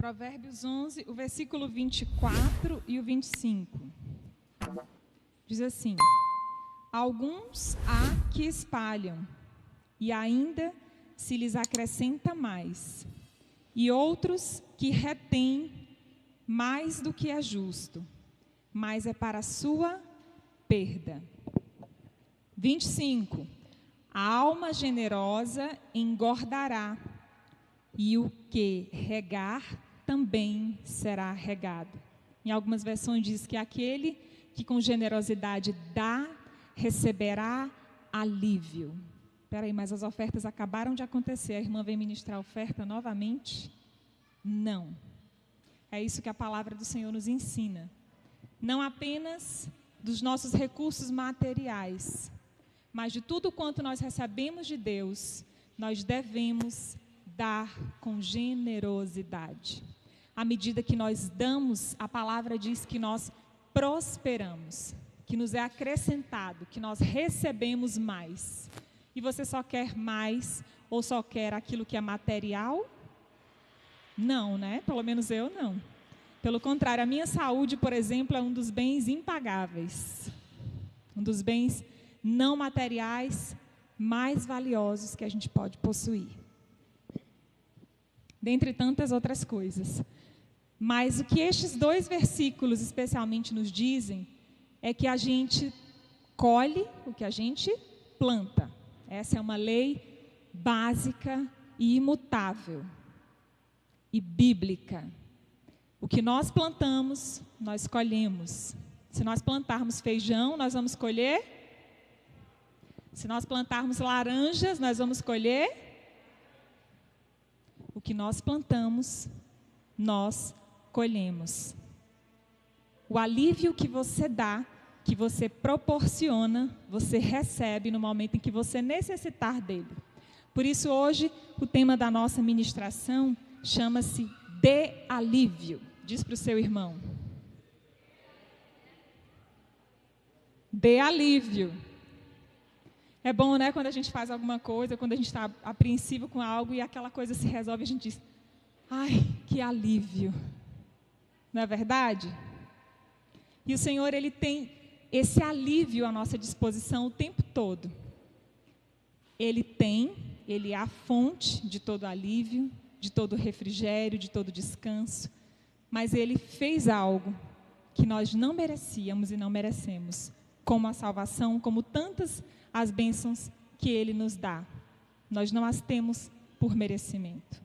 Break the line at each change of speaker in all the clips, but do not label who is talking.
Provérbios 11, o versículo 24 e o 25. Diz assim: alguns há que espalham, e ainda se lhes acrescenta mais, e outros que retêm mais do que é justo, mas é para a sua perda. 25. A alma generosa engordará, e o que regar também será regado. Em algumas versões diz que aquele que com generosidade dá, receberá alívio. Espera aí, mas as ofertas acabaram de acontecer. A irmã vem ministrar a oferta novamente? Não. É isso que a palavra do Senhor nos ensina. Não apenas dos nossos recursos materiais, mas de tudo quanto nós recebemos de Deus, nós devemos dar com generosidade. À medida que nós damos, a palavra diz que nós prosperamos, que nos é acrescentado, que nós recebemos mais. E você só quer mais ou só quer aquilo que é material? Não, né? Pelo menos eu não. Pelo contrário, a minha saúde, por exemplo, é um dos bens impagáveis. Um dos bens não materiais mais valiosos que a gente pode possuir. Dentre tantas outras coisas. Mas o que estes dois versículos especialmente nos dizem é que a gente colhe o que a gente planta. Essa é uma lei básica e imutável e bíblica. O que nós plantamos, nós colhemos. Se nós plantarmos feijão, nós vamos colher. Se nós plantarmos laranjas, nós vamos colher. O que nós plantamos, nós colhemos. O alívio que você dá, que você proporciona, você recebe no momento em que você necessitar dele. Por isso, hoje, o tema da nossa ministração chama-se Dê Alívio. Diz para o seu irmão. Dê alívio. É bom, né, quando a gente faz alguma coisa, quando a gente está apreensivo com algo e aquela coisa se resolve, a gente diz: ai, que alívio. Não é verdade? E o Senhor, Ele tem esse alívio à nossa disposição o tempo todo. Ele é a fonte de todo alívio, de todo refrigério, de todo descanso. Mas Ele fez algo que nós não merecíamos e não merecemos, como a salvação, como tantas as bênçãos que Ele nos dá. Nós não as temos por merecimento.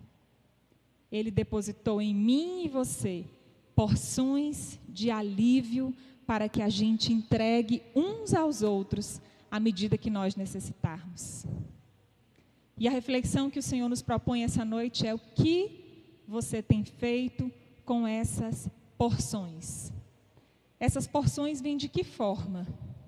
Ele depositou em mim e você porções de alívio para que a gente entregue uns aos outros à medida que nós necessitarmos. E a reflexão que o Senhor nos propõe essa noite é: o que você tem feito com essas porções? Essas porções vêm de que forma?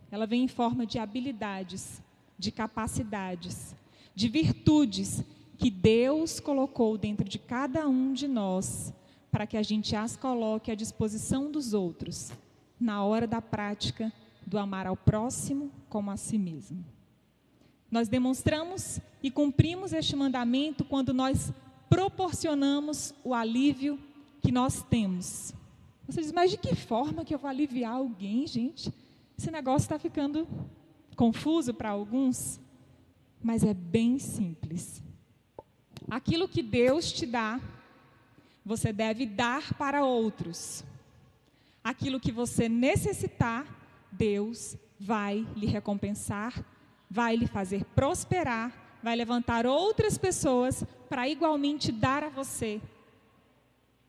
Ela vem em forma de habilidades, de capacidades, de virtudes que Deus colocou dentro de cada um de nós, para que a gente as coloque à disposição dos outros, na hora da prática do amar ao próximo como a si mesmo. Nós demonstramos e cumprimos este mandamento quando nós proporcionamos o alívio que nós temos. Você diz: mas de que forma que eu vou aliviar alguém, gente? Esse negócio está ficando confuso para alguns, mas é bem simples. Aquilo que Deus te dá, você deve dar para outros. Aquilo que você necessitar, Deus vai lhe recompensar, vai lhe fazer prosperar, vai levantar outras pessoas para igualmente dar a você,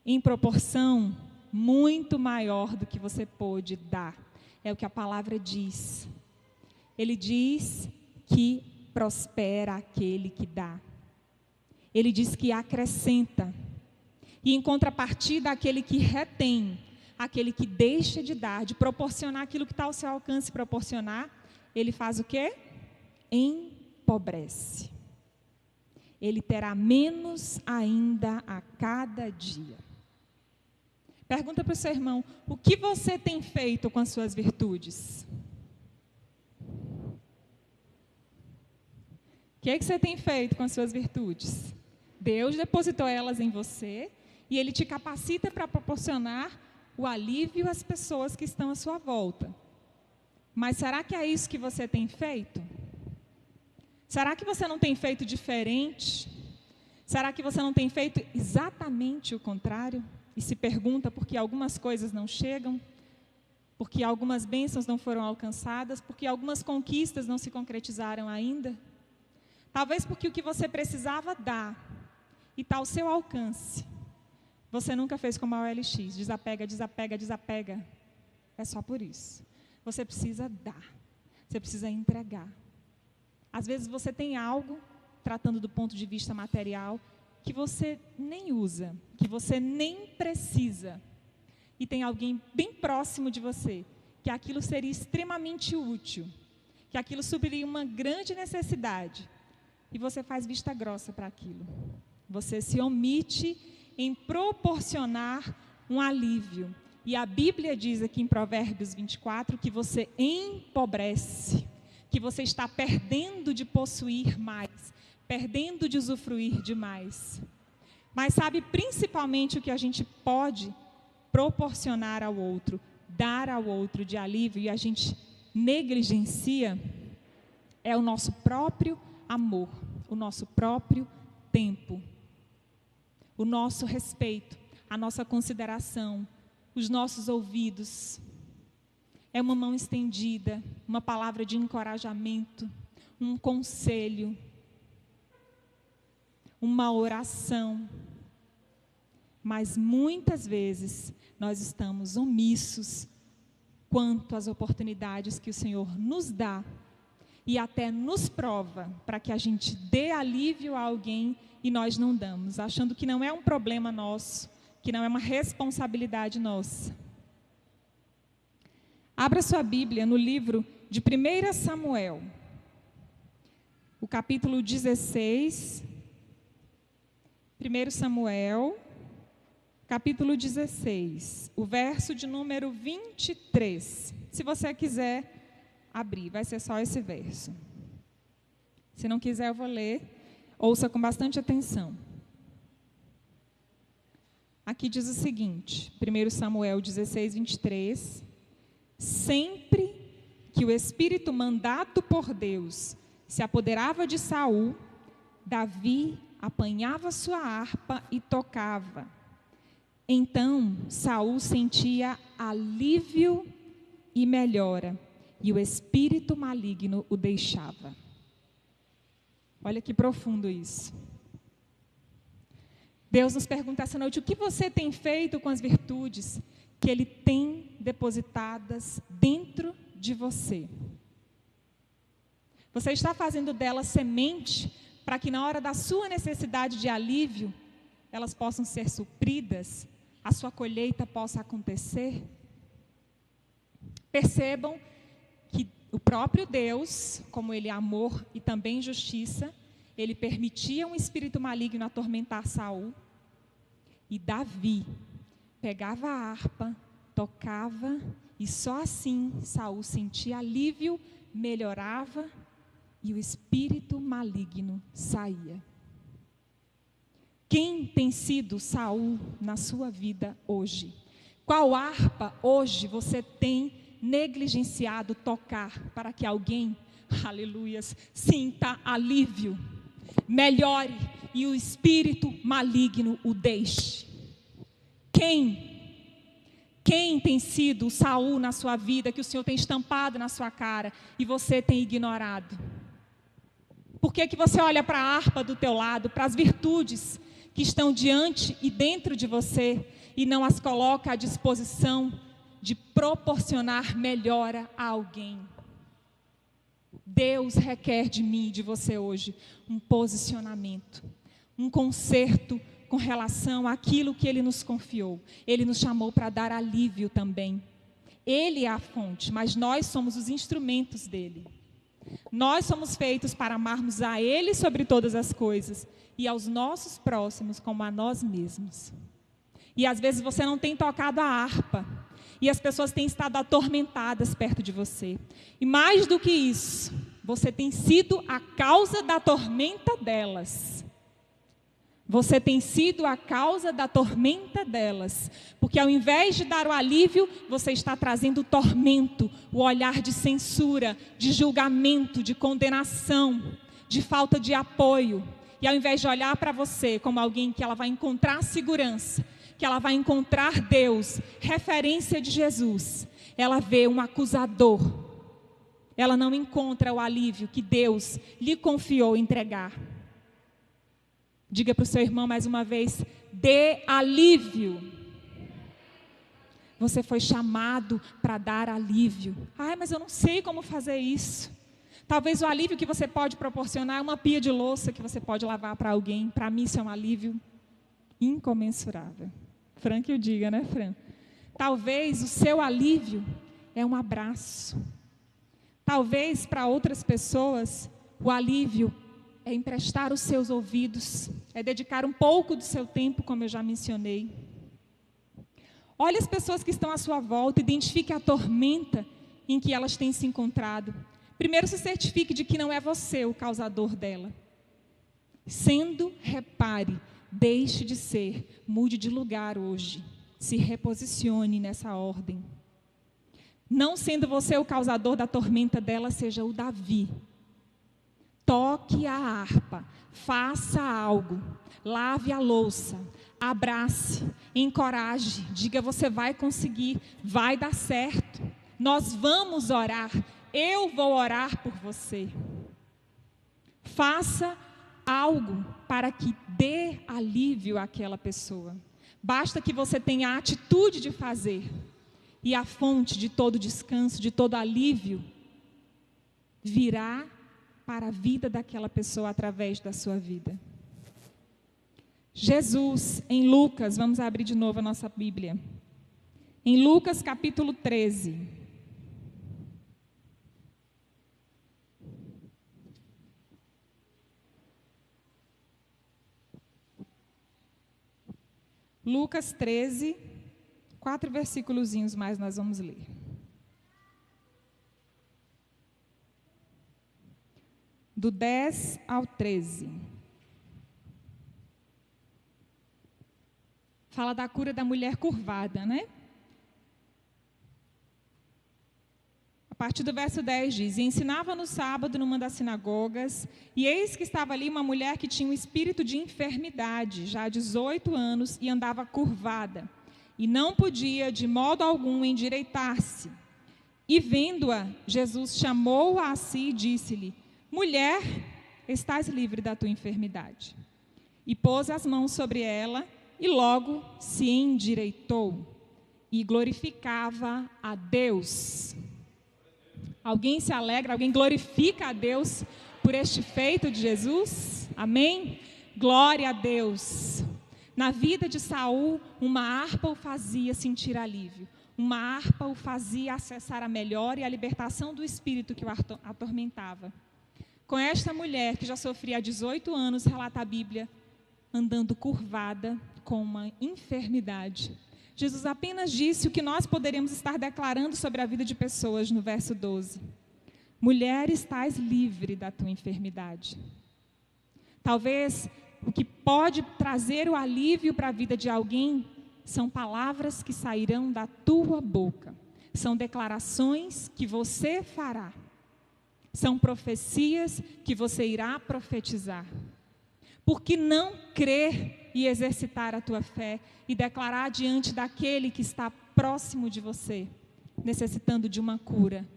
em proporção muito maior do que você pôde dar. É o que a palavra diz. Ele diz que prospera aquele que dá. Ele diz que acrescenta. E em contrapartida, aquele que retém, aquele que deixa de dar, de proporcionar aquilo que está ao seu alcance proporcionar, ele faz o quê? Empobrece. Ele terá menos ainda a cada dia. Pergunta para o seu irmão: o que você tem feito com as suas virtudes? O que é que você tem feito com as suas virtudes? Deus depositou elas em você e Ele te capacita para proporcionar o alívio às pessoas que estão à sua volta. Mas será que é isso que você tem feito? Será que você não tem feito diferente? Será que você não tem feito exatamente o contrário? E se pergunta por que algumas coisas não chegam? Porque algumas bênçãos não foram alcançadas? Porque algumas conquistas não se concretizaram ainda? Talvez porque o que você precisava dar e está ao seu alcance, você nunca fez como a OLX, desapega, desapega, desapega. É só por isso. Você precisa dar, você precisa entregar. Às vezes você tem algo, tratando do ponto de vista material, que você nem usa, que você nem precisa. E tem alguém bem próximo de você, que aquilo seria extremamente útil, que aquilo supriria uma grande necessidade. E você faz vista grossa para aquilo. Você se omite em proporcionar um alívio. E a Bíblia diz aqui em Provérbios 24 que você empobrece, que você está perdendo de possuir mais, perdendo de usufruir de mais. Mas sabe principalmente o que a gente pode proporcionar ao outro, dar ao outro de alívio e a gente negligencia? É o nosso próprio amor, o nosso próprio tempo, o nosso respeito, a nossa consideração, os nossos ouvidos. É uma mão estendida, uma palavra de encorajamento, um conselho, uma oração. Mas muitas vezes nós estamos omissos quanto às oportunidades que o Senhor nos dá e até nos prova para que a gente dê alívio a alguém e nós não damos, achando que não é um problema nosso, que não é uma responsabilidade nossa. Abra sua Bíblia no livro de 1 Samuel, o capítulo 16, 1 Samuel, capítulo 16, o verso de número 23. Se você quiser abrir, vai ser só esse verso. Se não quiser, eu vou ler. Ouça com bastante atenção. Aqui diz o seguinte, 1 Samuel 16, 23. Sempre que o Espírito mandado por Deus se apoderava de Saul, Davi apanhava sua harpa e tocava. Então Saul sentia alívio e melhora, e o espírito maligno o deixava. Olha que profundo isso. Deus nos pergunta essa noite, o que você tem feito com as virtudes que Ele tem depositadas dentro de você? Você está fazendo delas semente para que na hora da sua necessidade de alívio, elas possam ser supridas, a sua colheita possa acontecer? Percebam que o próprio Deus, como Ele é amor e também justiça, Ele permitia um espírito maligno atormentar Saul. E Davi pegava a harpa, tocava, e só assim Saul sentia alívio, melhorava, e o espírito maligno saía. Quem tem sido Saul na sua vida hoje? Qual harpa hoje você tem negligenciado tocar para que alguém, aleluias, sinta alívio, melhore e o espírito maligno o deixe? Quem tem sido Saul na sua vida, que o Senhor tem estampado na sua cara e você tem ignorado? Por que que você olha para a harpa do teu lado, para as virtudes que estão diante e dentro de você e não as coloca à disposição de proporcionar melhora a alguém? Deus requer de mim e de você hoje um posicionamento, um conserto com relação àquilo que Ele nos confiou. Ele nos chamou para dar alívio também. Ele é a fonte, mas nós somos os instrumentos dEle. Nós somos feitos para amarmos a Ele sobre todas as coisas e aos nossos próximos como a nós mesmos. E às vezes você não tem tocado a harpa e as pessoas têm estado atormentadas perto de você. E mais do que isso, você tem sido a causa da tormenta delas. Você tem sido a causa da tormenta delas, porque ao invés de dar o alívio, você está trazendo o tormento, o olhar de censura, de julgamento, de condenação, de falta de apoio. E ao invés de olhar para você como alguém que ela vai encontrar segurança, que ela vai encontrar Deus, referência de Jesus, ela vê um acusador. Ela não encontra o alívio que Deus lhe confiou entregar. Diga para o seu irmão mais uma vez: dê alívio. Você foi chamado para dar alívio. Ai, mas eu não sei como fazer isso. Talvez o alívio que você pode proporcionar é uma pia de louça que você pode lavar para alguém. Para mim isso é um alívio incomensurável. Fran que o diga, né, Fran? Talvez o seu alívio é um abraço. Talvez para outras pessoas o alívio é emprestar os seus ouvidos, é dedicar um pouco do seu tempo, como eu já mencionei. Olhe as pessoas que estão à sua volta, identifique a tormenta em que elas têm se encontrado. Primeiro se certifique de que não é você o causador dela. Sendo, repare, deixe de ser, mude de lugar hoje, se reposicione nessa ordem. Não sendo você o causador da tormenta dela, seja o Davi. Toque a harpa, faça algo, lave a louça, abrace, encoraje, diga: você vai conseguir, vai dar certo, nós vamos orar, eu vou orar por você. Faça algo para que dê alívio àquela pessoa. Basta que você tenha a atitude de fazer, e a fonte de todo descanso, de todo alívio, virá para a vida daquela pessoa através da sua vida. Jesus, em Lucas, vamos abrir de novo a nossa Bíblia. Em Lucas capítulo 13. Lucas 13, 4 versículozinhos mais nós vamos ler. Do 10 ao 13. Fala da cura da mulher curvada, né? A partir do verso 10 diz: e ensinava no sábado numa das sinagogas, e eis que estava ali uma mulher que tinha um espírito de enfermidade, já há 18 anos, e andava curvada, e não podia de modo algum endireitar-se. E vendo-a, Jesus chamou-a a si e disse-lhe: mulher, estás livre da tua enfermidade. E pôs as mãos sobre ela, e logo se endireitou, e glorificava a Deus. Alguém se alegra, alguém glorifica a Deus por este feito de Jesus? Amém? Glória a Deus. Na vida de Saul, uma harpa o fazia sentir alívio. Uma harpa o fazia acessar a melhora e a libertação do espírito que o atormentava. Com esta mulher, que já sofria há 18 anos, relata a Bíblia, andando curvada com uma enfermidade. Jesus apenas disse o que nós poderíamos estar declarando sobre a vida de pessoas no verso 12. Mulher, estás livre da tua enfermidade. Talvez o que pode trazer o alívio para a vida de alguém são palavras que sairão da tua boca. São declarações que você fará. São profecias que você irá profetizar. Por que não crer e exercitar a tua fé e declarar diante daquele que está próximo de você, necessitando de uma cura?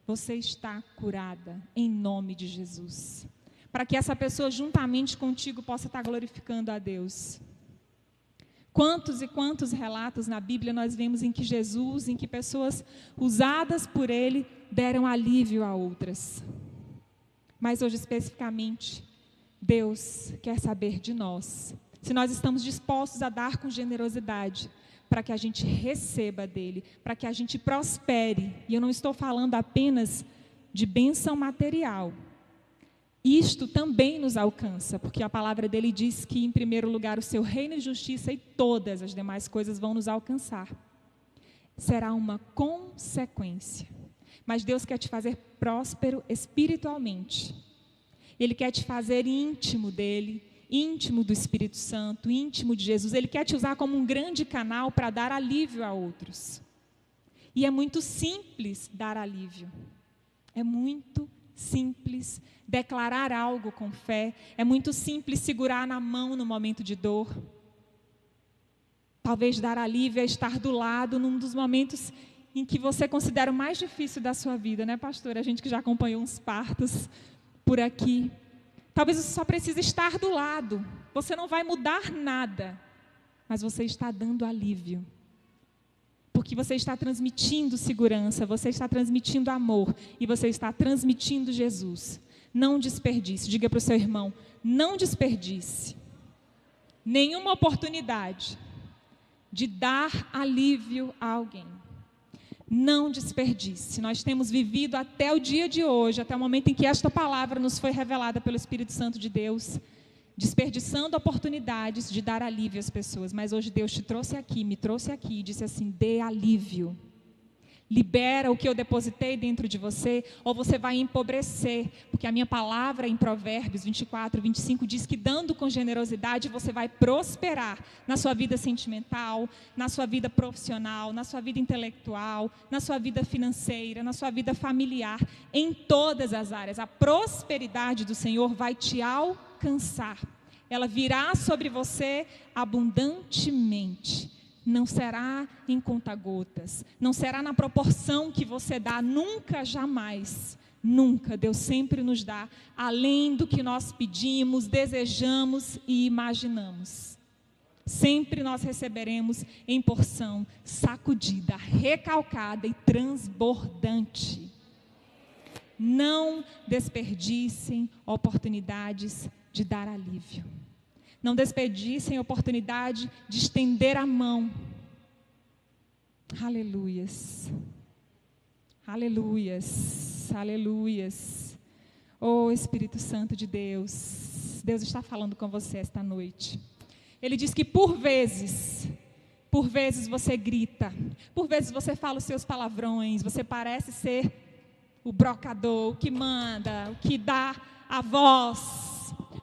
Você está curada em nome de Jesus. Para que essa pessoa juntamente contigo possa estar glorificando a Deus. Quantos e quantos relatos na Bíblia nós vemos em que Jesus, em que pessoas usadas por Ele, deram alívio a outras. Mas hoje especificamente, Deus quer saber de nós, se nós estamos dispostos a dar com generosidade, para que a gente receba dEle, para que a gente prospere. E eu não estou falando apenas de bênção material. Isto também nos alcança, porque a palavra dele diz que, em primeiro lugar, o seu reino e justiça e todas as demais coisas vão nos alcançar. Será uma consequência. Mas Deus quer te fazer próspero espiritualmente. Ele quer te fazer íntimo dele. íntimo do Espírito Santo, íntimo de Jesus. Ele quer te usar como um grande canal para dar alívio a outros. E é muito simples dar alívio. É muito simples declarar algo com fé. É muito simples segurar na mão no momento de dor. Talvez dar alívio é estar do lado num dos momentos em que você considera o mais difícil da sua vida, né, pastor? A gente que já acompanhou uns partos por aqui. Talvez você só precise estar do lado. Você não vai mudar nada, mas você está dando alívio. Porque você está transmitindo segurança, você está transmitindo amor e você está transmitindo Jesus. Não desperdice. Diga para o seu irmão, não desperdice nenhuma oportunidade de dar alívio a alguém. Não desperdice. Nós temos vivido até o dia de hoje, até o momento em que esta palavra nos foi revelada pelo Espírito Santo de Deus, desperdiçando oportunidades de dar alívio às pessoas. Mas hoje Deus te trouxe aqui, me trouxe aqui e disse assim: dê alívio. Libera o que eu depositei dentro de você, ou você vai empobrecer. Porque a minha palavra em Provérbios 24, 25 diz que dando com generosidade você vai prosperar na sua vida sentimental, na sua vida profissional, na sua vida intelectual, na sua vida financeira, na sua vida familiar, em todas as áreas. A prosperidade do Senhor vai te alcançar. Ela virá sobre você abundantemente. Não será em conta-gotas, não será na proporção que você dá, nunca, jamais, nunca. Deus sempre nos dá além do que nós pedimos, desejamos e imaginamos. Sempre nós receberemos em porção sacudida, recalcada e transbordante. Não desperdicem oportunidades de dar alívio. Não desperdicem a oportunidade de estender a mão. Aleluias. Aleluias. Aleluias. Oh, Espírito Santo de Deus. Deus está falando com você esta noite. Ele diz que por vezes você grita. Por vezes você fala os seus palavrões. Você parece ser o brocador, o que manda, o que dá a voz.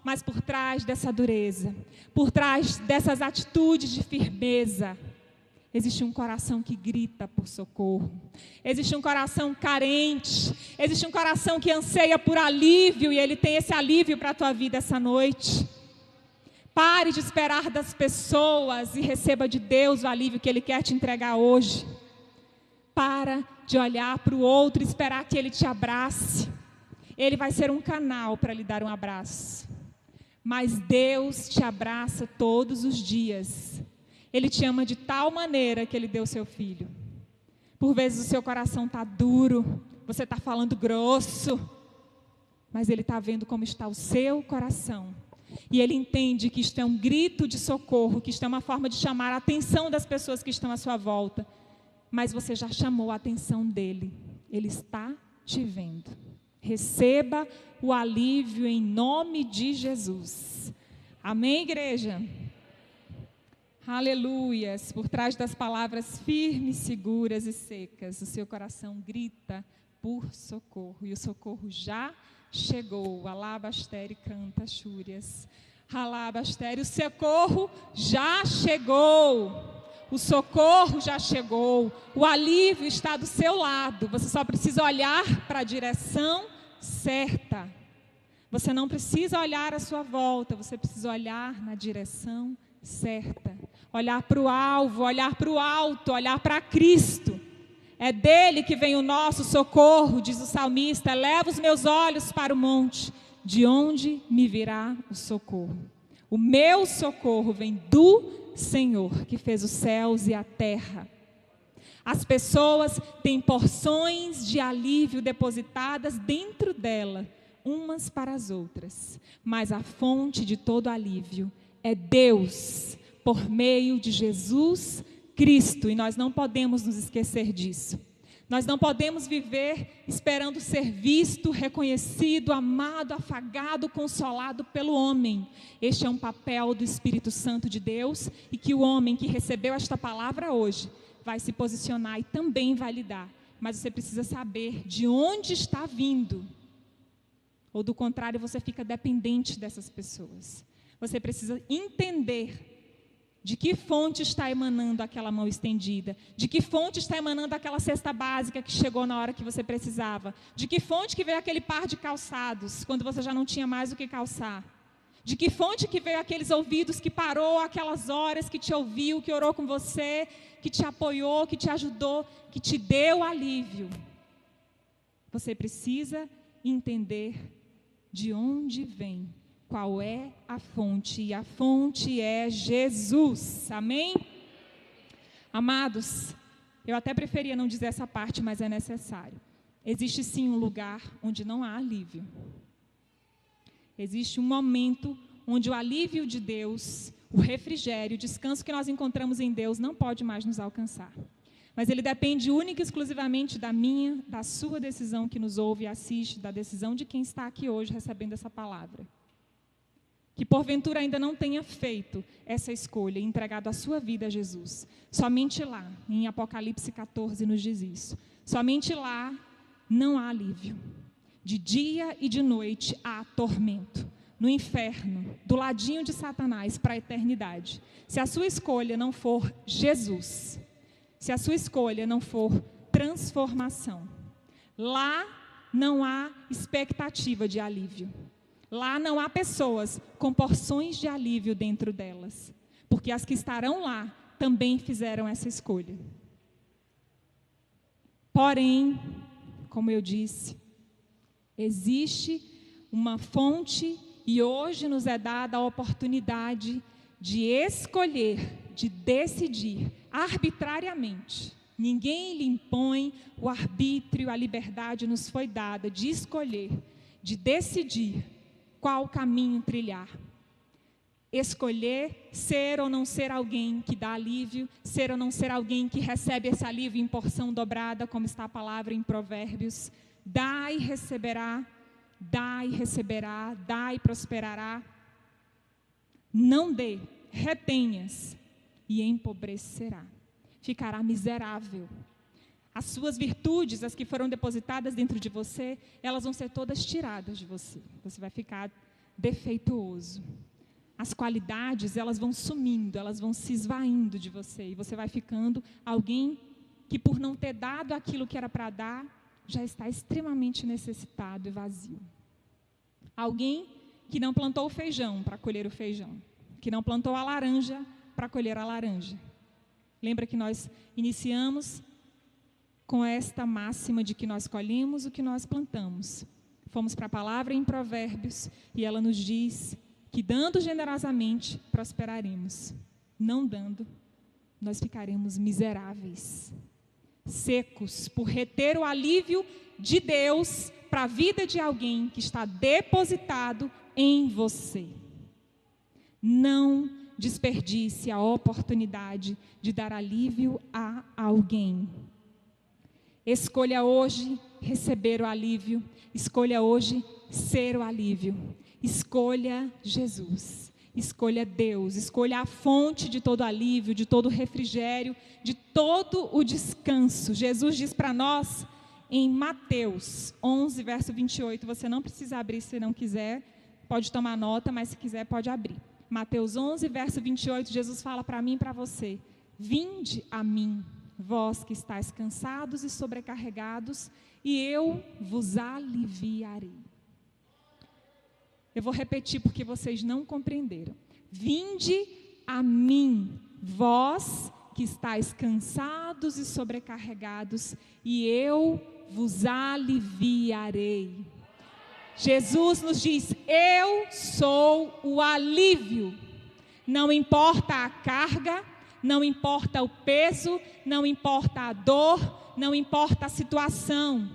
Mas por trás dessa dureza, por trás dessas atitudes de firmeza, existe um coração que grita por socorro. Existe um coração carente. Existe um coração que anseia por alívio, e Ele tem esse alívio para a tua vida essa noite. Pare de esperar das pessoas e receba de Deus o alívio que Ele quer te entregar hoje. Para de olhar para o outro e esperar que Ele te abrace. Ele vai ser um canal para lhe dar um abraço. Mas Deus te abraça todos os dias. Ele te ama de tal maneira que Ele deu seu Filho. Por vezes o seu coração está duro, você está falando grosso, mas Ele está vendo como está o seu coração. E Ele entende que isto é um grito de socorro, que isto é uma forma de chamar a atenção das pessoas que estão à sua volta. Mas você já chamou a atenção dEle. Ele está te vendo. Receba o alívio em nome de Jesus. Amém, igreja? Aleluias. Por trás das palavras firmes, seguras e secas, o seu coração grita por socorro. E o socorro já chegou. Alabastere canta Xúrias. Alabastere, o socorro já chegou. O socorro já chegou, o alívio está do seu lado. Você só precisa olhar para a direção certa. Você não precisa olhar à sua volta, você precisa olhar na direção certa. Olhar para o alvo, olhar para o alto, olhar para Cristo. É dele que vem o nosso socorro, diz o salmista. Leva os meus olhos para o monte, de onde me virá o socorro. O meu socorro vem do Senhor, que fez os céus e a terra. As pessoas têm porções de alívio depositadas dentro dela, umas para as outras. Mas a fonte de todo alívio é Deus, por meio de Jesus Cristo. E nós não podemos nos esquecer disso. Nós não podemos viver esperando ser visto, reconhecido, amado, afagado, consolado pelo homem. Este é um papel do Espírito Santo de Deus, e que o homem que recebeu esta palavra hoje vai se posicionar e também vai lhe dar. Mas você precisa saber de onde está vindo. Ou do contrário, você fica dependente dessas pessoas. Você precisa entender de que fonte está emanando aquela mão estendida, de que fonte está emanando aquela cesta básica que chegou na hora que você precisava, de que fonte que veio aquele par de calçados, quando você já não tinha mais o que calçar, de que fonte que veio aqueles ouvidos que parou aquelas horas, que te ouviu, que orou com você, que te apoiou, que te ajudou, que te deu alívio. Você precisa entender de onde vem, qual é a fonte, e a fonte é Jesus, amém? Amados, eu até preferia não dizer essa parte, mas é necessário. Existe sim um lugar onde não há alívio. Existe um momento onde o alívio de Deus, o refrigério, o descanso que nós encontramos em Deus não pode mais nos alcançar. Mas ele depende única e exclusivamente da minha, da sua decisão que nos ouve e assiste, da decisão de quem está aqui hoje recebendo essa palavra. Que porventura ainda não tenha feito essa escolha e entregado a sua vida a Jesus. Somente lá, em Apocalipse 14 nos diz isso. Somente lá não há alívio. De dia e de noite há tormento. No inferno, do ladinho de Satanás para a eternidade. Se a sua escolha não for Jesus, se a sua escolha não for transformação, lá não há expectativa de alívio. Lá não há pessoas com porções de alívio dentro delas, porque as que estarão lá também fizeram essa escolha. Porém, como eu disse, existe uma fonte e hoje nos é dada a oportunidade de escolher, de decidir arbitrariamente. Ninguém lhe impõe, o arbítrio, a liberdade nos foi dada de escolher, de decidir qual caminho trilhar. Escolher ser ou não ser alguém que dá alívio, ser ou não ser alguém que recebe esse alívio em porção dobrada, como está a palavra em Provérbios. Dá e receberá, dá e receberá, dá e prosperará. Não dê, retenhas e empobrecerá. Ficará miserável. As suas virtudes, as que foram depositadas dentro de você, elas vão ser todas tiradas de você. Você vai ficar defeituoso. As qualidades, elas vão sumindo, elas vão se esvaindo de você. E você vai ficando alguém que, por não ter dado aquilo que era para dar, já está extremamente necessitado e vazio. Alguém que não plantou o feijão para colher o feijão. Que não plantou a laranja para colher a laranja. Lembra que nós iniciamos com esta máxima de que nós colhemos o que nós plantamos. Fomos para a palavra em Provérbios e ela nos diz que dando generosamente prosperaremos. Não dando, nós ficaremos miseráveis, secos, por reter o alívio de Deus para a vida de alguém que está depositado em você. Não desperdice a oportunidade de dar alívio a alguém. Escolha hoje receber o alívio. Escolha hoje ser o alívio. Escolha Jesus. Escolha Deus. Escolha a fonte de todo alívio, de todo refrigério, de todo o descanso. Jesus diz para nós em Mateus 11, verso 28. Você não precisa abrir se não quiser. Pode tomar nota, mas se quiser pode abrir. Mateus 11, verso 28, Jesus fala para mim e para você. Vinde a mim, vós que estáis cansados e sobrecarregados, e eu vos aliviarei. Eu vou repetir porque vocês não compreenderam. Vinde a mim, vós que estáis cansados e sobrecarregados, e eu vos aliviarei. Jesus nos diz, eu sou o alívio. Não importa a carga, não importa o peso, não importa a dor, não importa a situação.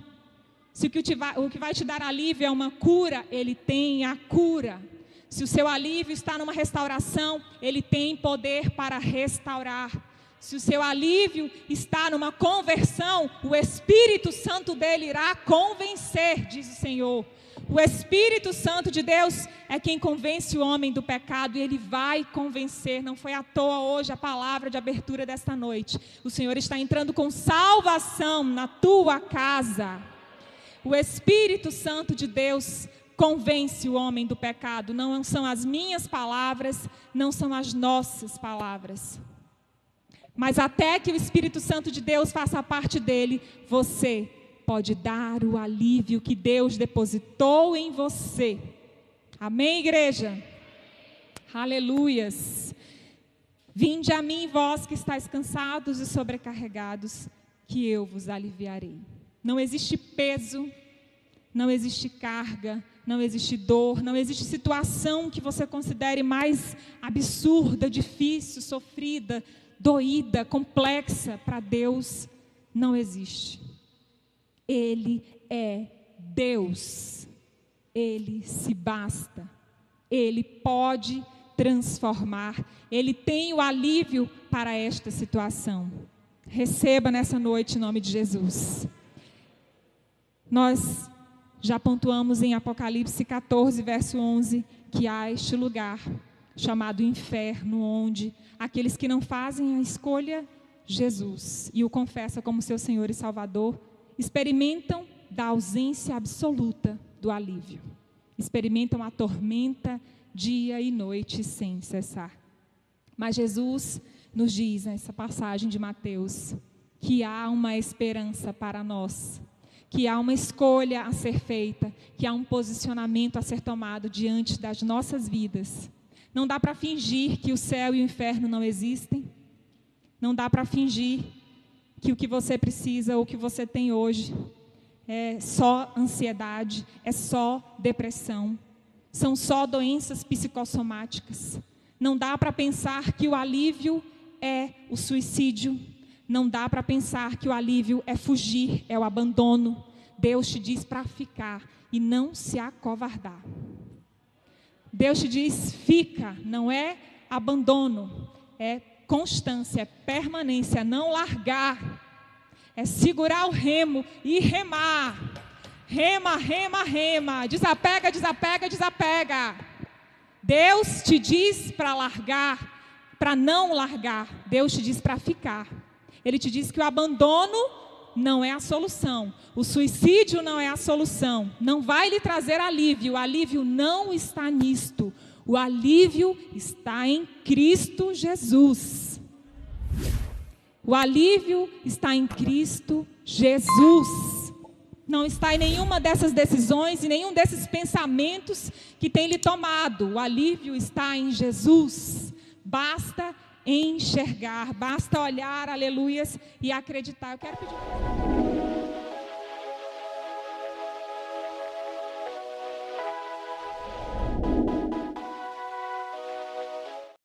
Se o que vai te dar alívio é uma cura, Ele tem a cura. Se o seu alívio está numa restauração, Ele tem poder para restaurar. Se o seu alívio está numa conversão, o Espírito Santo dele irá convencer, diz o Senhor. O Espírito Santo de Deus é quem convence o homem do pecado e Ele vai convencer. Não foi à toa hoje a palavra de abertura desta noite. O Senhor está entrando com salvação na tua casa. O Espírito Santo de Deus convence o homem do pecado. Não são as minhas palavras, não são as nossas palavras. Mas até que o Espírito Santo de Deus faça parte dele, você pode dar o alívio que Deus depositou em você. Amém, igreja? Aleluias. Vinde a mim, vós que estáis cansados e sobrecarregados, que eu vos aliviarei. Não existe peso, não existe carga, não existe dor, não existe situação que você considere mais absurda, difícil, sofrida, doída, complexa. Para Deus não existe. Ele é Deus. Ele se basta. Ele pode transformar. Ele tem o alívio para esta situação. Receba nessa noite em nome de Jesus. Nós já pontuamos em Apocalipse 14, verso 11, que há este lugar chamado inferno, onde aqueles que não fazem a escolha Jesus e o confessam como seu Senhor e Salvador, experimentam da ausência absoluta do alívio. Experimentam a tormenta dia e noite sem cessar. Mas Jesus nos diz nessa passagem de Mateus que há uma esperança para nós, que há uma escolha a ser feita, que há um posicionamento a ser tomado diante das nossas vidas. Não dá para fingir que o céu e o inferno não existem. Não dá para fingir que o que você precisa ou o que você tem hoje é só ansiedade, é só depressão, são só doenças psicossomáticas. Não dá para pensar que o alívio é o suicídio. Não dá para pensar que o alívio é fugir, é o abandono. Deus te diz para ficar e não se acovardar. Deus te diz fica, não é abandono, é constância, é permanência, não largar. É segurar o remo e remar. Rema, rema, rema. Desapega, desapega, desapega. Deus te diz para largar, para não largar. Deus te diz para ficar. Ele te diz que o abandono não é a solução. O suicídio não é a solução. Não vai lhe trazer alívio. O alívio não está nisto. O alívio está em Cristo Jesus. O alívio está em Cristo Jesus. Não está em nenhuma dessas decisões e nenhum desses pensamentos que tem lhe tomado. O alívio está em Jesus. Basta enxergar, basta olhar, aleluias, e acreditar. Eu quero pedir